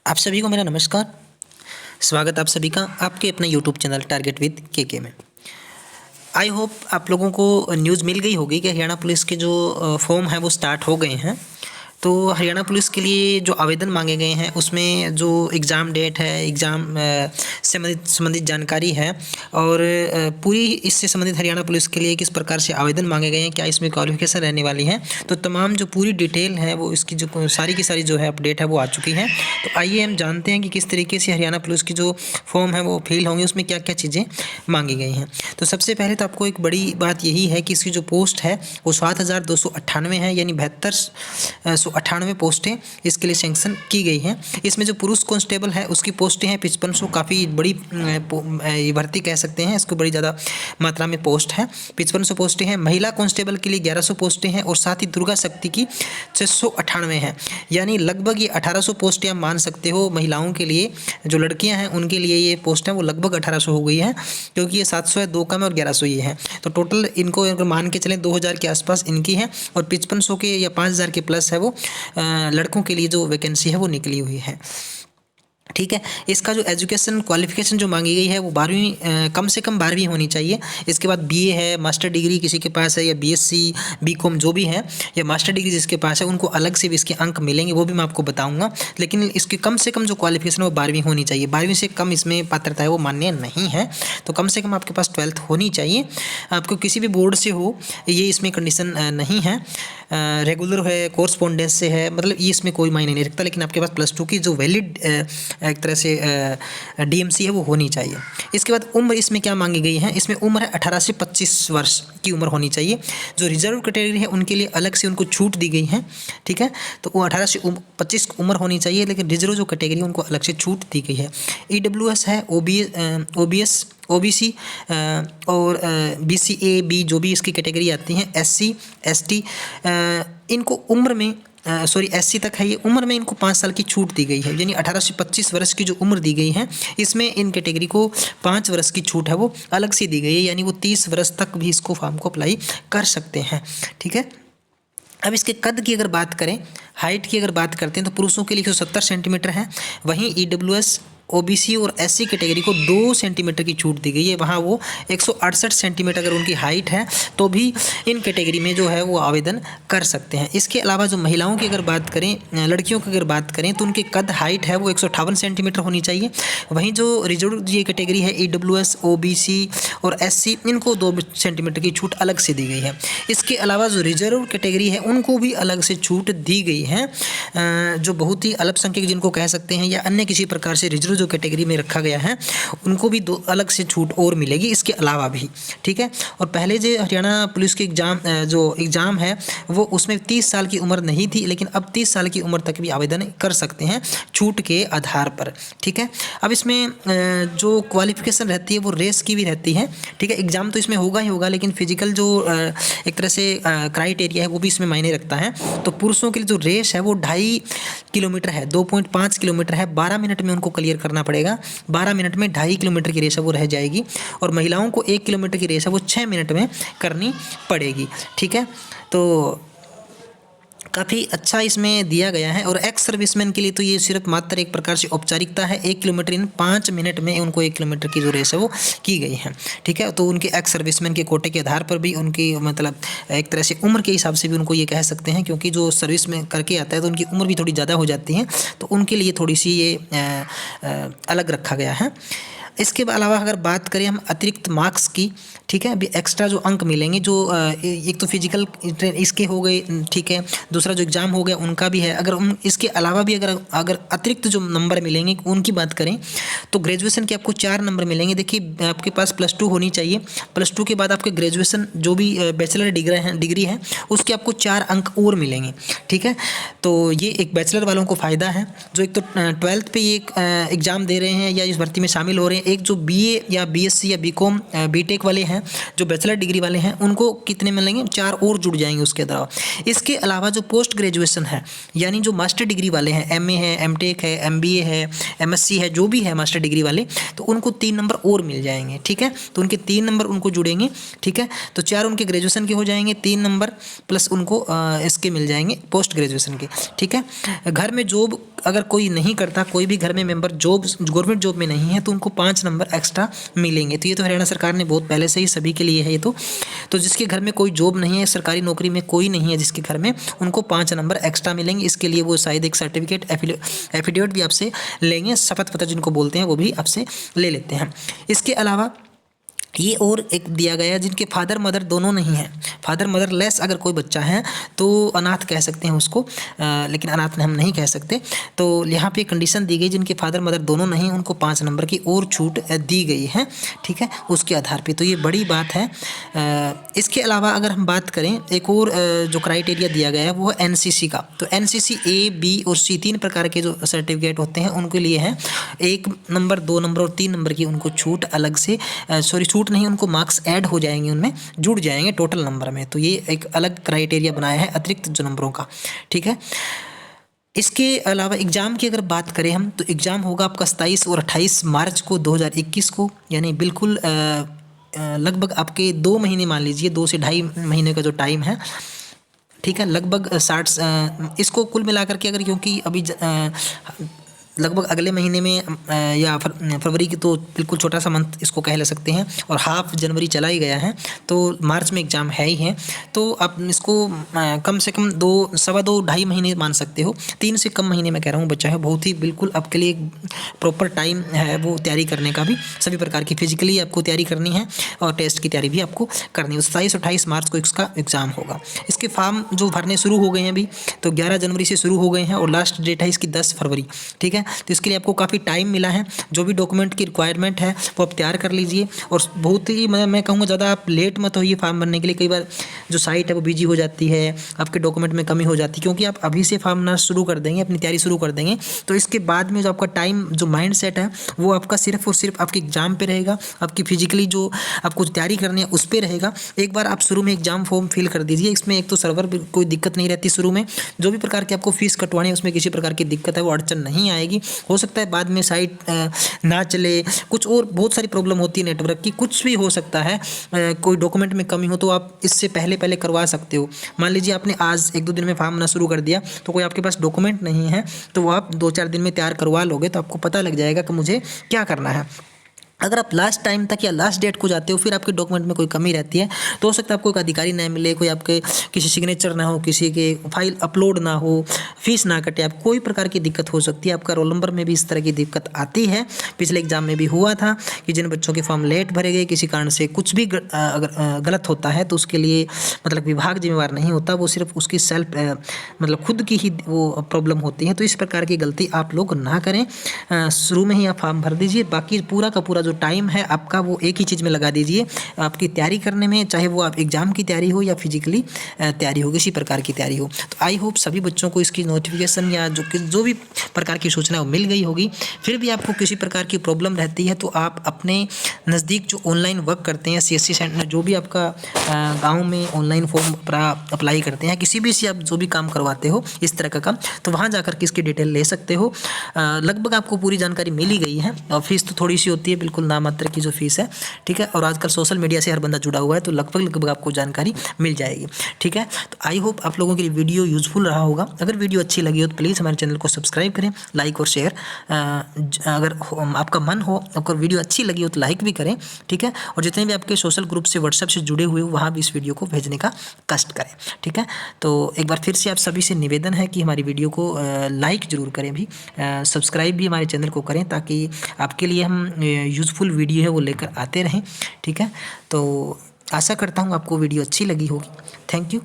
आप सभी को मेरा नमस्कार। स्वागत आप सभी का आपके अपने यूट्यूब चैनल टारगेट विद के में। आई होप आप लोगों को न्यूज़ मिल गई होगी कि हरियाणा पुलिस के जो फॉर्म हैं वो स्टार्ट हो गए हैं। तो हरियाणा पुलिस के लिए जो आवेदन मांगे गए हैं उसमें जो एग्ज़ाम डेट है, एग्ज़ाम से संबंधित जानकारी है और पूरी इससे संबंधित हरियाणा पुलिस के लिए किस प्रकार से आवेदन मांगे गए हैं, क्या इसमें क्वालिफिकेशन रहने वाली है, तो तमाम जो पूरी डिटेल है वो इसकी जो सारी की सारी जो है अपडेट है वो आ चुकी है। तो आइए हम जानते हैं कि किस तरीके से हरियाणा पुलिस की जो फॉर्म है वो फिल होंगे, उसमें क्या क्या चीज़ें मांगी गई हैं। तो सबसे पहले तो आपको एक बड़ी बात यही है कि इसकी जो पोस्ट है वो 7,298 है, यानी 7298 पोस्टें इसके लिए सेंक्शन की गई हैं। इसमें जो पुरुष कांस्टेबल है उसकी पोस्टें हैं 5500, काफ़ी बड़ी भर्ती कह सकते हैं, इसको बड़ी ज़्यादा मात्रा में पोस्ट है, 5500 पोस्टें हैं। महिला कांस्टेबल के लिए 1100 पोस्टें हैं और साथ ही दुर्गा शक्ति की 698 है, यानी लगभग ये 1800 पोस्टें आप मान सकते हो। महिलाओं के लिए जो लड़कियां हैं उनके लिए ये पोस्ट है वो लगभग 1800 हो गई है, क्योंकि ये 700 है, 2 कम है और 1100 ये है। तो टोटल इनको अगर मान के चलें 2000 के आसपास इनकी है और 5500 के या 5000 के प्लस है वो लड़कों के लिए जो वैकेंसी है वो निकली हुई है। ठीक है। इसका जो एजुकेशन क्वालिफिकेशन जो मांगी गई है वो 12वीं कम से कम 12वीं होनी चाहिए। इसके बाद बीए है, मास्टर डिग्री किसी के पास है, या बीएससी बीकॉम जो भी है, या मास्टर डिग्री जिसके पास है उनको अलग से भी इसके अंक मिलेंगे, वो भी मैं आपको बताऊंगा। लेकिन इसकी कम से कम जो क्वालिफिकेशन है वो 12वीं होनी चाहिए। 12वीं से कम इसमें पात्रता है वो मान्य नहीं है। तो कम से कम आपके पास 12th होनी चाहिए। आपको किसी भी बोर्ड से हो ये इसमें कंडीशन नहीं है। रेगुलर है, कोर्सपोंडेंस से है, मतलब ये इसमें कोई मायने नहीं रखता। लेकिन आपके पास +2 की जो वैलिड एक तरह से डीएमसी है वो होनी चाहिए। इसके बाद उम्र इसमें क्या मांगी गई है, इसमें उम्र है 18 से 25 वर्ष की उम्र होनी चाहिए। जो रिजर्व कैटेगरी है उनके लिए अलग से उनको छूट दी गई है। ठीक है। तो वो 18 से 25 उम्र होनी चाहिए, लेकिन रिजर्व जो कैटेगरी है उनको अलग से छूट दी गई है। ईडब्ल्यूएस है, ओबीएस, ओबीसी और बीसीए बी जो भी इसकी कैटेगरी आती हैं, एससी एसटी, इनको उम्र में एससी तक है, ये उम्र में इनको 5 साल की छूट दी गई है। यानी 18 से 25 वर्ष की जो उम्र दी गई है इसमें इन कैटेगरी को 5 वर्ष की छूट है वो अलग से दी गई है, यानी वो 30 वर्ष तक भी इसको फॉर्म को अप्लाई कर सकते हैं। ठीक है। अब इसके कद की अगर बात करें, हाइट की अगर बात करते हैं तो पुरुषों के लिए 170 सेंटीमीटर है, वहीं ईडब्ल्यूएस ओबीसी और एससी कैटेगरी को 2 सेंटीमीटर की छूट दी गई है। वहाँ वो 168 सेंटीमीटर अगर उनकी हाइट है तो भी इन कैटेगरी में जो है वो आवेदन कर सकते हैं। इसके अलावा जो महिलाओं की अगर बात करें, लड़कियों की अगर बात करें तो उनकी कद हाइट है वो 158 सेंटीमीटर होनी चाहिए। वहीं जो रिजर्व ये कैटेगरी है ईडब्ल्यूएस ओबीसी और एससी, इनको 2 सेंटीमीटर की छूट अलग से दी गई है। इसके अलावा जो रिजर्व कैटेगरी है उनको भी अलग से छूट दी गई है, जो बहुत ही अल्पसंख्यक जिनको कह सकते हैं या अन्य किसी प्रकार से रिजर्व जो कैटेगरी में रखा गया है उनको भी 2 अलग से छूट और मिलेगी इसके अलावा भी। ठीक है। और पहले जो हरियाणा पुलिस के एग्ज़ाम है वो उसमें 30 साल की उम्र नहीं थी, लेकिन अब 30 साल की उम्र तक भी आवेदन कर सकते हैं छूट के आधार पर। ठीक है। अब इसमें जो क्वालिफिकेशन रहती है वो रेस की भी रहती है। ठीक है। एग्ज़ाम तो इसमें होगा ही होगा, लेकिन फिजिकल जो एक तरह से क्राइटेरिया है वो भी इसमें मायने रखता है। तो पुरुषों के लिए जो रेस है वो 2.5 किलोमीटर है, 2.5 किलोमीटर है, 12 मिनट में उनको क्लियर करना पड़ेगा। 12 मिनट में 2.5 किलोमीटर की रेस है वो रह जाएगी। और महिलाओं को 1 किलोमीटर की रेस है वो 6 मिनट में करनी पड़ेगी। ठीक है। तो काफ़ी अच्छा इसमें दिया गया है। और एक्स सर्विसमैन के लिए तो ये सिर्फ मात्र एक प्रकार से औपचारिकता है। 1 किलोमीटर इन 5 मिनट में उनको 1 किलोमीटर की जो रेस है वो की गई है। ठीक है। तो उनके एक्स सर्विसमैन के कोटे के आधार पर भी उनकी मतलब एक तरह से उम्र के हिसाब से भी उनको ये कह सकते हैं, क्योंकि जो सर्विस में करके आता है तो उनकी उम्र भी थोड़ी ज़्यादा हो जाती है, तो उनके लिए थोड़ी सी ये अलग रखा गया है। इसके अलावा अगर बात करें हम अतिरिक्त मार्क्स की, ठीक है, अभी एक्स्ट्रा जो अंक मिलेंगे, जो एक तो फिजिकल इसके हो गए, ठीक है, दूसरा जो एग्ज़ाम हो गया उनका भी है। अगर इसके अलावा भी अगर अतिरिक्त जो नंबर मिलेंगे उनकी बात करें तो ग्रेजुएशन के आपको 4 नंबर मिलेंगे। देखिए आपके पास +2 होनी चाहिए, +2 के बाद आपके ग्रेजुएशन जो भी बैचलर डिग्री है उसके आपको 4 अंक और मिलेंगे। ठीक है। तो ये एक बैचलर वालों को फ़ायदा है, जो एक तो 12th पे ये एग्ज़ाम दे रहे हैं या इस भर्ती में शामिल हो रहे हैं। एक जो बीए या बीएससी या बीकॉम बीटेक वाले हैं, जो बैचलर डिग्री वाले हैं, उनको कितने मिलेंगे, 4 और जुड़ जाएंगे उसके अलावा। इसके अलावा जो पोस्ट ग्रेजुएशन है, यानी जो मास्टर डिग्री वाले हैं, एमए है, एमटेक है, एमबीए है, एमएससी है, जो भी है मास्टर डिग्री वाले, तो उनको 3 नंबर और मिल जाएंगे। ठीक है। तो उनके 3 नंबर उनको जुड़ेंगे। ठीक है। तो 4 उनके ग्रेजुएशन के हो जाएंगे, 3 नंबर प्लस उनको इसके मिल जाएंगे पोस्ट ग्रेजुएशन के। ठीक है। घर में जॉब अगर कोई नहीं करता, कोई भी घर में मेंबर जॉब गवर्नमेंट जॉब में नहीं है, तो उनको 5 नंबर एक्स्ट्रा मिलेंगे। तो ये तो हरियाणा सरकार ने बहुत पहले से ही सभी के लिए है ये तो जिसके घर में कोई जॉब नहीं है, सरकारी नौकरी में कोई नहीं है जिसके घर में, उनको 5 नंबर एक्स्ट्रा मिलेंगे। इसके लिए वो शायद एक सर्टिफिकेट एफिडेविट भी आपसे लेंगे, शपथ पत्र जिनको बोलते हैं वो भी आपसे ले लेते हैं। इसके अलावा ये और एक दिया गया है, जिनके फादर मदर दोनों नहीं हैं, फादर मदर लेस अगर कोई बच्चा है तो अनाथ कह सकते हैं उसको, लेकिन अनाथ हम नहीं कह सकते। तो यहाँ पे कंडीशन दी गई, जिनके फादर मदर दोनों नहीं, उनको 5 नंबर की और छूट दी गई है, ठीक है, उसके आधार पे। तो ये बड़ी बात है। इसके अलावा अगर हम बात करें, एक और जो क्राइटेरिया दिया गया है वो है एनसीसी का। तो एनसीसी A, B और C 3 प्रकार के जो सर्टिफिकेट होते हैं उनके लिए है 1 नंबर, 2 नंबर और 3 नंबर की उनको छूट अलग से, छूट नहीं, उनको मार्क्स ऐड हो जाएंगे, उनमें जुड़ जाएंगे टोटल नंबर में। तो ये एक अलग क्राइटेरिया बनाया है अतिरिक्त जो नंबरों का, ठीक है। इसके अलावा एग्ज़ाम की अगर बात करें हम, तो एग्ज़ाम होगा आपका 27 और 28 मार्च को 2021 को, यानी बिल्कुल लगभग आपके 2 महीने मान लीजिए, 2 से 2.5 महीने का जो टाइम है, ठीक है, लगभग 60 इसको कुल मिलाकर के अगर, क्योंकि अभी लगभग अगले महीने में या फरवरी की, तो बिल्कुल छोटा सा मंथ इसको कह ले सकते हैं, और हाफ जनवरी चला ही गया है, तो मार्च में एग्ज़ाम है ही है। तो आप इसको कम से कम 2.25 महीने मान सकते हो, 3 से कम महीने मैं कह रहा हूँ बच्चा है, बहुत ही बिल्कुल आपके लिए प्रॉपर टाइम है वो तैयारी करने का भी। सभी प्रकार की फिजिकली आपको तैयारी करनी है और टेस्ट की तैयारी भी आपको करनी है। 27 और 28 मार्च को इसका एग्ज़ाम होगा। इसके फॉर्म जो भरने शुरू हो गए हैं अभी, तो 11 जनवरी से शुरू हो गए हैं और लास्ट डेट है इसकी 10 फरवरी, ठीक है। तो इसके लिए आपको काफ़ी टाइम मिला है। जो भी डॉक्यूमेंट की रिक्वायरमेंट है वो आप तैयार कर लीजिए, और बहुत ही मैं कहूँगा ज़्यादा आप लेट मत होइए फॉर्म भरने के लिए। कई बार जो साइट है वो बिजी हो जाती है, आपके डॉक्यूमेंट में कमी हो जाती है, क्योंकि आप अभी से फॉर्म भरना शुरू कर देंगे, अपनी तैयारी शुरू कर देंगे, तो इसके बाद में जो आपका टाइम, जो माइंड सेट है वो आपका सिर्फ और सिर्फ आपके एग्ज़ाम पे रहेगा, आपकी फिजिकली जो आपको तैयारी करनी है उस पर रहेगा। एक बार आप शुरू में एग्ज़ाम फॉर्म फिल कर दीजिए, इसमें एक तो सर्वर भी कोई दिक्कत नहीं रहती शुरू में, जो भी प्रकार की आपको फीस कटवानी है उसमें किसी प्रकार की दिक्कत है वो अड़चन नहीं आएगी। हो सकता है बाद में साइट ना चले, कुछ और बहुत सारी प्रॉब्लम होती है नेटवर्क की, कुछ भी हो सकता है, कोई डॉक्यूमेंट में कमी हो तो आप इससे पहले करवा सकते हो। मान लीजिए आपने आज 1-2 दिन में फॉर्म भरना शुरू कर दिया, तो कोई आपके पास डॉक्यूमेंट नहीं है, तो वो आप 2-4 दिन में तैयार करवा लोगे, तो आपको पता लग जाएगा कि मुझे क्या करना है। अगर आप लास्ट टाइम तक या लास्ट डेट को जाते हो, फिर आपके डॉक्यूमेंट में कोई कमी रहती है, तो हो सकता है आपको कोई अधिकारी ना मिले, कोई आपके किसी सिग्नेचर ना हो, किसी के फाइल अपलोड ना हो, फीस ना कटे, आप कोई प्रकार की दिक्कत हो सकती है। आपका रोल नंबर में भी इस तरह की दिक्कत आती है। पिछले एग्जाम में भी हुआ था कि जिन बच्चों के फॉर्म लेट भरे गए, किसी कारण से कुछ भी अगर गलत होता है तो उसके लिए मतलब विभाग जिम्मेवार नहीं होता, वो सिर्फ उसकी सेल्फ मतलब खुद की ही वो प्रॉब्लम होती है। तो इस प्रकार की गलती आप लोग ना करें, शुरू में ही आप फॉर्म भर दीजिए। बाकी पूरा का पूरा टाइम है आपका वो एक ही चीज़ में लगा दीजिए, आपकी तैयारी करने में, चाहे वो आप एग्जाम की तैयारी हो या फिजिकली तैयारी हो, किसी प्रकार की तैयारी हो। तो आई होप सभी बच्चों को इसकी नोटिफिकेशन या जो भी प्रकार की सूचना वो मिल गई होगी। फिर भी आपको किसी प्रकार की प्रॉब्लम रहती है तो आप अपने नज़दीक जो ऑनलाइन वर्क करते हैं, CSC सेंटर, जो भी आपका गाँव में ऑनलाइन फॉर्म अप्लाई करते हैं, किसी भी से आप जो भी काम करवाते हो इस तरह का काम, तो वहाँ जाकर के इसकी डिटेल ले सकते हो। लगभग आपको पूरी जानकारी मिल ही गई है, और फीस तो थोड़ी सी होती है, बिल्कुल नामात्र की जो फीस है, ठीक है। और आजकल सोशल मीडिया से हर बंदा जुड़ा हुआ है, तो लगभग आपको जानकारी मिल जाएगी, ठीक है। तो आई होप आप लोगों के लिए वीडियो यूजफुल रहा होगा। अगर वीडियो अच्छी लगी हो तो प्लीज़ हमारे चैनल को सब्सक्राइब करें, लाइक और शेयर, अगर आपका मन हो, अगर वीडियो अच्छी लगी हो तो लाइक भी करें, ठीक है। और जितने भी आपके सोशल ग्रुप से, व्हाट्सएप से जुड़े हुए हो, वहाँ भी इस वीडियो को भेजने का कष्ट करें, ठीक है। तो एक बार फिर से आप सभी से निवेदन है कि हमारी वीडियो को लाइक ज़रूर करें, भी सब्सक्राइब भी हमारे चैनल को करें, ताकि आपके लिए हम यूज़फुल वीडियो है वो लेकर आते रहें, ठीक है। तो आशा करता हूँ आपको वीडियो अच्छी लगी होगी। Thank you.